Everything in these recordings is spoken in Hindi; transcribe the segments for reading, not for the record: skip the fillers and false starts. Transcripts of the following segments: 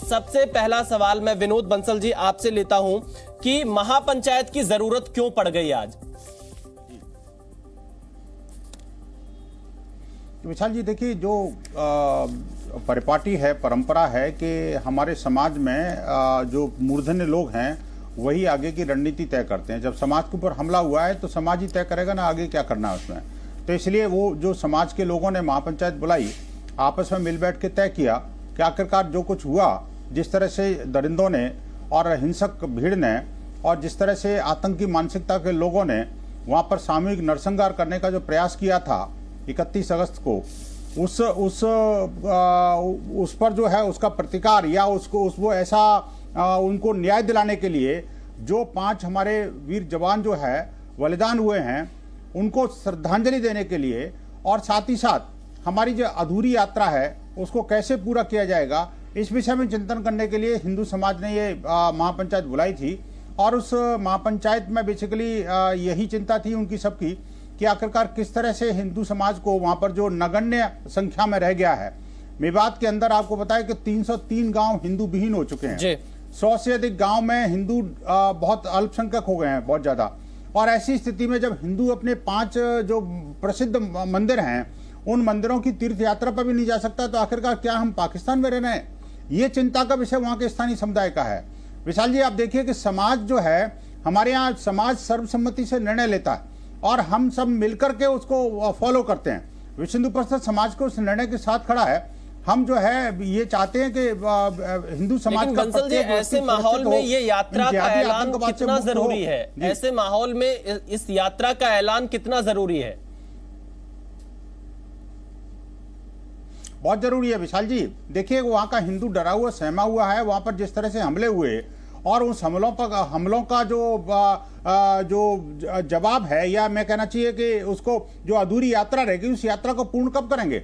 सबसे पहला सवाल मैं विनोद बंसल जी आपसे लेता हूं कि महापंचायत की जरूरत क्यों पड़ गई आज? विशाल जी, देखिए, जो परिपाटी है, परंपरा है कि हमारे समाज में जो मूर्धन्य लोग हैं वही आगे की रणनीति तय करते हैं। जब समाज के ऊपर हमला हुआ है तो समाज ही तय करेगा ना आगे क्या करना है उसमें। तो इसलिए वो जो समाज के लोगों ने महापंचायत बुलाई, आपस में मिल बैठ के तय किया कि आखिरकार जो कुछ हुआ, जिस तरह से दरिंदों ने और हिंसक भीड़ ने और जिस तरह से आतंकी मानसिकता के लोगों ने वहाँ पर सामूहिक नरसंहार करने का जो प्रयास किया था 31 अगस्त को, उस पर जो है उसका प्रतिकार या उसको वो ऐसा उनको न्याय दिलाने के लिए जो 5 हमारे वीर जवान जो है बलिदान हुए हैं उनको श्रद्धांजलि देने के लिए, और साथ ही साथ हमारी जो अधूरी यात्रा है उसको कैसे पूरा किया जाएगा, इस विषय में चिंतन करने के लिए हिंदू समाज ने ये महापंचायत बुलाई थी। और उस महापंचायत में बेसिकली यही चिंता थी उनकी सबकी कि आखिरकार किस तरह से हिंदू समाज को वहाँ पर जो नगण्य संख्या में रह गया है। मेवात के अंदर आपको पता है कि 303 गांव हिंदू विहीन हो चुके हैं। 100 से अधिक गांव में हिंदू बहुत अल्पसंख्यक हो गए हैं, बहुत ज़्यादा। और ऐसी स्थिति में जब हिंदू अपने 5 जो प्रसिद्ध मंदिर हैं उन मंदिरों की तीर्थ यात्रा पर भी नहीं जा सकता, तो आखिरकार क्या हम पाकिस्तान में रह रहे हैं? ये चिंता का विषय वहाँ के स्थानीय समुदाय का है। विशाल जी, आप देखिए कि समाज जो है, हमारे यहाँ समाज सर्वसम्मति से निर्णय लेता है और हम सब मिलकर के उसको फॉलो करते हैं। विश्व हिंदू परिषद समाज को उस निर्णय के साथ खड़ा है। हम जो है ये चाहते हैं कि हिंदू समाज का बंसल जी, ऐसे माहौल में ये यात्रा का ऐलान कितना जरूरी है? ऐसे माहौल में इस यात्रा का ऐलान कितना जरूरी है? बहुत जरूरी है विशाल जी। देखिए, वहाँ का हिंदू डरा हुआ सहमा हुआ है। वहाँ पर जिस तरह से हमले हुए और उस हमलों का जो जवाब है, या मैं कहना चाहिए कि उसको जो अधूरी यात्रा रहेगी उस यात्रा को पूर्ण कब करेंगे?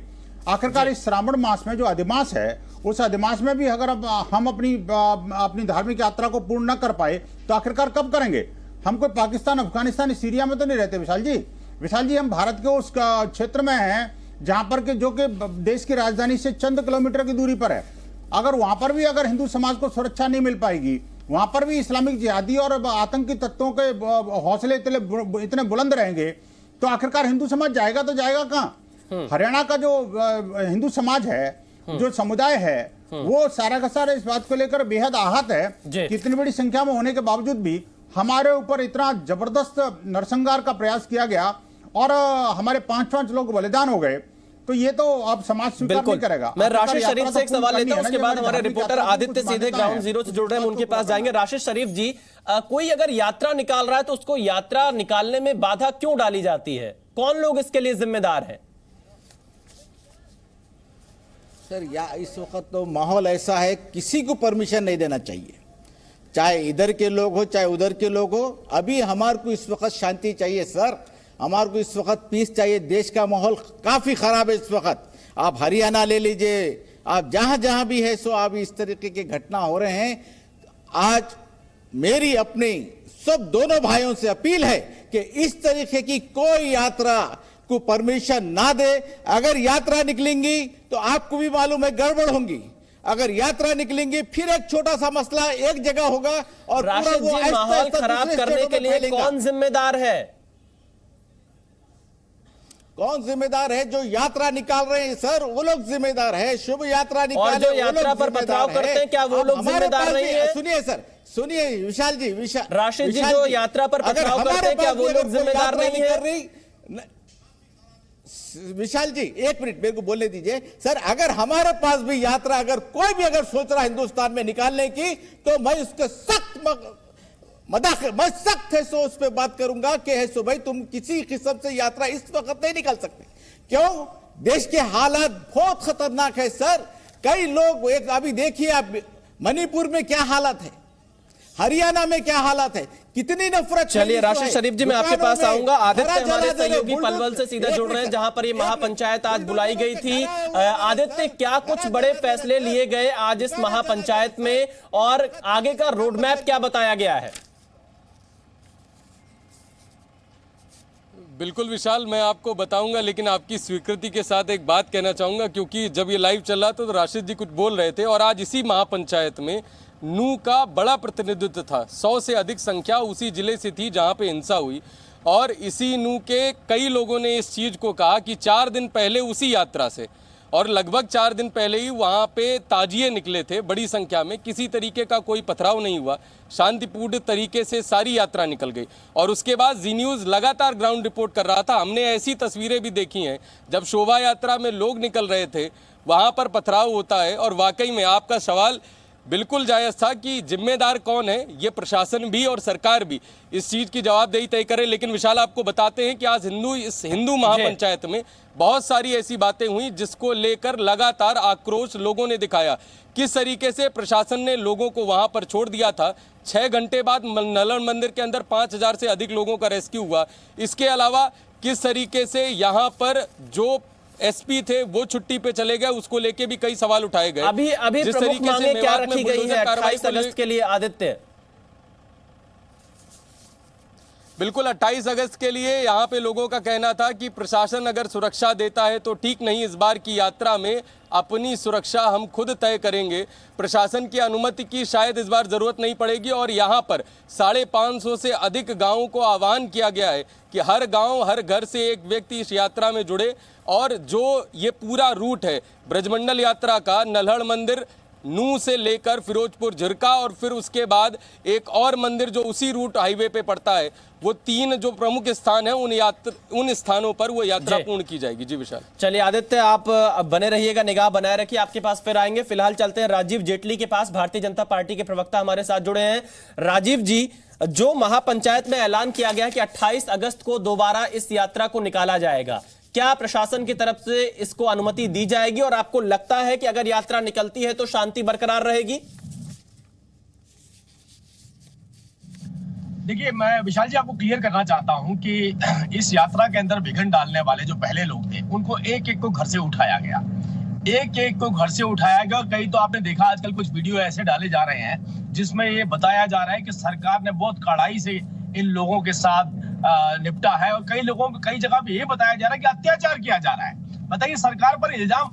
आखिरकार इस श्रावण मास में जो अधिमास है उस अधिमास में भी अगर हम अपनी धार्मिक यात्रा को पूर्ण न कर पाए तो आखिरकार कब करेंगे? हम कोई पाकिस्तान, अफगानिस्तान, सीरिया में तो नहीं रहते विशाल जी। विशाल जी, हम भारत के उस क्षेत्र में हैं जहां पर के जो कि देश की राजधानी से चंद किलोमीटर की दूरी पर है। अगर वहां पर भी अगर हिंदू समाज को सुरक्षा नहीं मिल पाएगी, वहां पर भी इस्लामिक जिहादी और आतंकी तत्वों के हौसले इतने बुलंद रहेंगे, तो आखिरकार हिंदू समाज जाएगा तो जाएगा कहां? हरियाणा का जो हिंदू समाज है, जो समुदाय है, वो सारा का सारा इस बात को लेकर बेहद आहत है कि इतनी बड़ी संख्या में होने के बावजूद भी हमारे ऊपर इतना जबरदस्त नरसंहार का प्रयास किया गया और हमारे 5 लोग बलिदान हो गए। तो ये तो अब समाज स्वीकार नहीं करेगा। मैं राशिद शरीफ से एक सवाल लेता हूं, उसके बाद हमारे रिपोर्टर आदित्य सीधे ग्राउंड जीरो से जुड़ रहे हैं, उनके पास जाएंगे। राशिद शरीफ जी, कोई अगर यात्रा निकाल रहा है तो उसको यात्रा निकालने में बाधा क्यों डाली जाती है? कौन लोग इसके लिए जिम्मेदार हैं? सर, इस वक्त तो माहौल ऐसा है, किसी को परमिशन नहीं देना चाहिए, चाहे इधर के लोग हो चाहे उधर के लोग हो। अभी हमारे को इस वक्त शांति चाहिए सर, हमारे को इस वक्त पीस चाहिए। देश का माहौल काफ़ी ख़राब है इस वक्त। आप हरियाणा ले लीजिए, आप जहाँ जहाँ भी है सो आप इस तरीके की घटना हो रहे हैं। आज मेरी अपनी सब दोनों भाइयों से अपील है कि इस तरीके की कोई यात्रा को परमिशन ना दे। अगर यात्रा निकलेंगी तो आपको भी मालूम है गड़बड़ होंगी। अगर यात्रा निकलेंगे फिर एक छोटा सा मसला एक जगह होगा और राशिद जी, माहौल खराब करने के लिए कौन जिम्मेदार है? कौन जिम्मेदार है? जो यात्रा निकाल रहे हैं सर, वो लोग जिम्मेदार है। शुभ यात्रा निकाले, और जो यात्रा पर पथराव करते हैं, क्या वो लोग जिम्मेदार नहीं है? सुनिए सर, सुनिए विशाल जी, राशिद जी, जो यात्रा पर पथराव करते हैं, क्या वो लोग जिम्मेदार नहीं है? विशाल जी, एक मिनट मेरे को बोलने दीजिए सर। अगर हमारे पास भी यात्रा, अगर कोई भी अगर सोच रहा है हिंदुस्तान में निकालने की, तो मैं उसके मैं सख्त है सो उस पर बात करूंगा कि है सो भाई तुम किसी किस्म से यात्रा इस वक्त नहीं निकाल सकते। क्यों? देश के हालात बहुत खतरनाक है सर। कई लोग, एक अभी देखिए आप मणिपुर में क्या हालत है, हरियाणा में क्या हालात है, कितनी नफरत। चलिए राशिद शरीफ जी, मैं आपके पास आऊंगा। आदित्य हमारे सहयोगी पलवल से सीधा जुड़ रहे हैं, जहां पर ये महापंचायत आज बुलाई गई थी। आदित्य, क्या कुछ बड़े फैसले लिए गए आज इस महापंचायत में और आगे का रोडमैप क्या बताया गया है? बिल्कुल विशाल, मैं आपको बताऊंगा, लेकिन आपकी स्वीकृति के साथ एक बात कहना चाहूंगा, क्योंकि जब ये लाइव चल रहा था तो राशिद जी कुछ बोल रहे थे और आज इसी महापंचायत में नू का बड़ा प्रतिनिधित्व था। 100 से अधिक संख्या उसी जिले से थी जहां पे हिंसा हुई और इसी नू के कई लोगों ने इस चीज़ को कहा कि 4 दिन पहले उसी यात्रा से और लगभग 4 दिन पहले ही वहाँ पे ताजिए निकले थे बड़ी संख्या में, किसी तरीके का कोई पथराव नहीं हुआ, शांतिपूर्ण तरीके से सारी यात्रा निकल गई। और उसके बाद जी न्यूज़ लगातार ग्राउंड रिपोर्ट कर रहा था। हमने ऐसी तस्वीरें भी देखी हैं जब शोभा यात्रा में लोग निकल रहे थे वहाँ पर पथराव होता है। और वाकई में आपका सवाल बिल्कुल जायज़ था कि जिम्मेदार कौन है, ये प्रशासन भी और सरकार भी इस चीज़ की जवाबदेही तय करे। लेकिन विशाल, आपको बताते हैं कि आज इस हिंदू महापंचायत में बहुत सारी ऐसी बातें हुई जिसको लेकर लगातार आक्रोश लोगों ने दिखाया। किस तरीके से प्रशासन ने लोगों को वहां पर छोड़ दिया था। 6 घंटे बाद नलड़ मंदिर के अंदर 5000 से अधिक लोगों का रेस्क्यू हुआ। इसके अलावा किस तरीके से यहाँ पर जो एसपी थे वो छुट्टी पे चले गए, उसको लेके भी कई सवाल उठाए गए। अभी प्रमुख मांगे क्या रखी गई है 28 अगस्त के लिए आदित्य? बिल्कुल 28 अगस्त के लिए यहाँ पे लोगों का कहना था कि प्रशासन अगर सुरक्षा देता है तो ठीक, नहीं, इस बार की यात्रा में अपनी सुरक्षा हम खुद तय करेंगे। प्रशासन की अनुमति की शायद इस बार ज़रूरत नहीं पड़ेगी। और यहाँ पर 550 से अधिक गांवों को आह्वान किया गया है कि हर गांव, हर घर से एक व्यक्ति इस यात्रा में जुड़े। और जो ये पूरा रूट है ब्रजमंडल यात्रा का, नल्हड़ मंदिर, नू से लेकर फिरोजपुर झिरका और फिर उसके बाद एक और मंदिर जो उसी रूट हाईवे पे पड़ता है, वो 3 जो प्रमुख स्थान है उन स्थानों पर वो यात्रा पूर्ण की जाएगी। जी विशाल, चलिए आदित्य, आप बने रहिएगा, निगाह बनाए रखिए, आपके पास फिर आएंगे। फिलहाल चलते हैं राजीव जेटली के पास। भारतीय जनता पार्टी के प्रवक्ता हमारे साथ जुड़े हैं। राजीव जी, जो महापंचायत में ऐलान किया गया कि 28 अगस्त को दोबारा इस यात्रा को निकाला जाएगा, क्या प्रशासन की तरफ से इसको अनुमति दी जाएगी और आपको लगता है कि अगर यात्रा निकलती है तो शांति बरकरार रहेगी? देखिए, मैं विशाल जी आपको क्लियर करना चाहता हूं कि इस यात्रा के अंदर विघ्न डालने वाले जो पहले लोग थे उनको एक एक को घर से उठाया गया, एक एक को घर से उठाया गया। कई तो आपने देखा आजकल कुछ वीडियो ऐसे डाले जा रहे हैं जिसमें ये बताया जा रहा है कि सरकार ने बहुत कड़ाई से इन लोगों के साथ निपटा है। और कई जगह पे ये बताया जा रहा है कि अत्याचार किया जा रहा है। बताइए, सरकार पर इल्जाम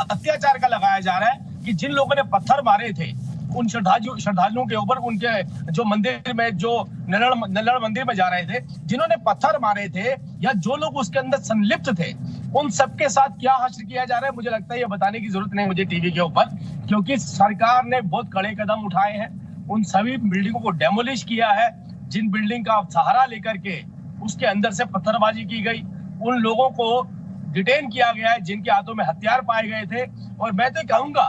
अत्याचार का लगाया जा रहा है कि जिन लोगों ने पत्थर मारे थे उन श्रद्धालुओं के ऊपर, उनके जो मंदिर में, जो नल्हड़ मंदिर में जा रहे थे, जिन्होंने पत्थर मारे थे या जो लोग उसके अंदर संलिप्त थे, उन सबके साथ क्या हासिल किया जा रहा है, मुझे लगता है ये बताने की जरूरत नहीं मुझे टीवी के ऊपर, क्योंकि सरकार ने बहुत कड़े कदम उठाए हैं। उन सभी बिल्डिंगों को डेमोलिश किया है। जिन बिल्डिंग का सहारा लेकर के उसके अंदर से पत्थरबाजी की गई, उन लोगों को डिटेन किया गया है जिनके हाथों में हथियार पाए गए थे। और मैं तो कहूंगा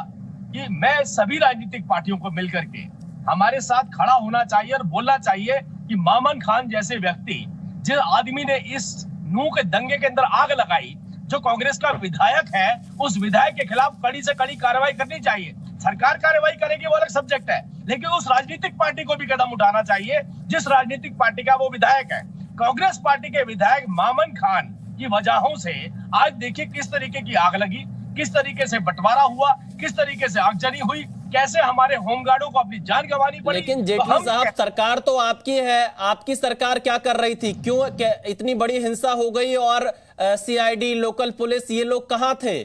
कि मैं सभी राजनीतिक पार्टियों को मिलकर के हमारे साथ खड़ा होना चाहिए और बोलना चाहिए कि मामन खान जैसे व्यक्ति, जिस आदमी ने इस नू के दंगे के अंदर आग लगाई, जो कांग्रेस का विधायक है, उस विधायक के खिलाफ कड़ी से कड़ी कार्रवाई करनी चाहिए। सरकार कार्रवाई करेगी वो अलग सब्जेक्ट है, लेकिन उस राजनीतिक पार्टी को भी कदम उठाना चाहिए जिस राजनीतिक पार्टी का वो विधायक है। कांग्रेस पार्टी के विधायक मामन खान की वजहों से आज देखिए किस तरीके की आग लगी, किस तरीके से बंटवारा हुआ, किस तरीके से आगजनी हुई, कैसे हमारे होमगार्डों को अपनी जान गंवानी पड़ी। लेकिन जेटली साहब, सरकार तो आपकी है, आपकी सरकार क्या कर रही थी? क्यों इतनी बड़ी हिंसा हो गई और सीआईडी, लोकल पुलिस, ये लोग कहां थे?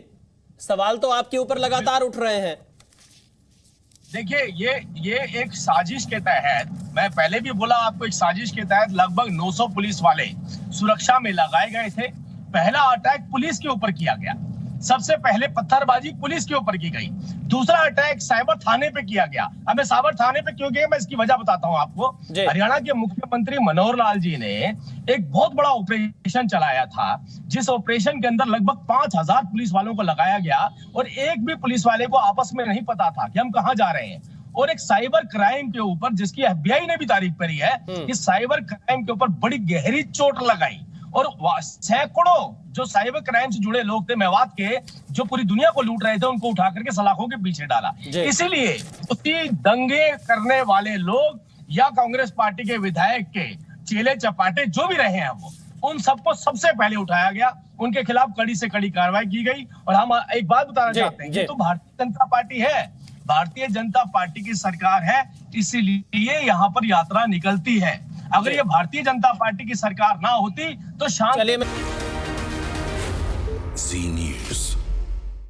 सवाल तो आपके ऊपर लगातार उठ रहे हैं। देखिए, ये एक साजिश के तहत, मैं पहले भी बोला आपको, एक साजिश के तहत लगभग 900 पुलिस वाले सुरक्षा में लगाए गए थे। पहला अटैक पुलिस के ऊपर किया गया, सबसे पहले पत्थरबाजी पुलिस के ऊपर की गई। दूसरा अटैक साइबर थाने पे किया गया। अब मैं साइबर थाने पे क्यों गया, मैं इसकी वजह बताता हूं आपको। हरियाणा के मुख्यमंत्री मनोहर लाल जी ने एक बहुत बड़ा ऑपरेशन चलाया था, जिस ऑपरेशन के अंदर लगभग 5000 पुलिस वालों को लगाया गया और एक भी पुलिस वाले को आपस में नहीं पता था कि हम कहां जा रहे हैं। और एक साइबर क्राइम के ऊपर, जिसकी FBI ने भी तारीफ करी है, कि साइबर क्राइम के ऊपर बड़ी गहरी चोट लगाई और सैकड़ों जो साइबर क्राइम से जुड़े लोग थे मेवात के, जो पूरी दुनिया को लूट रहे थे, उनको उठा करके सलाखों के पीछे डाला। इसीलिए उसी दंगे करने वाले लोग या कांग्रेस पार्टी के विधायक के चेले चपाटे जो भी रहे हैं, वो उन सबको सबसे पहले उठाया गया, उनके खिलाफ कड़ी से कड़ी कार्रवाई की गई। और हम एक बात बताना चाहते हैं, ये तो भारतीय जनता पार्टी है, भारतीय जनता पार्टी की सरकार है, इसीलिए यहाँ पर यात्रा निकलती है। अगर ये भारतीय जनता पार्टी की सरकार ना होती तो शांत चलिए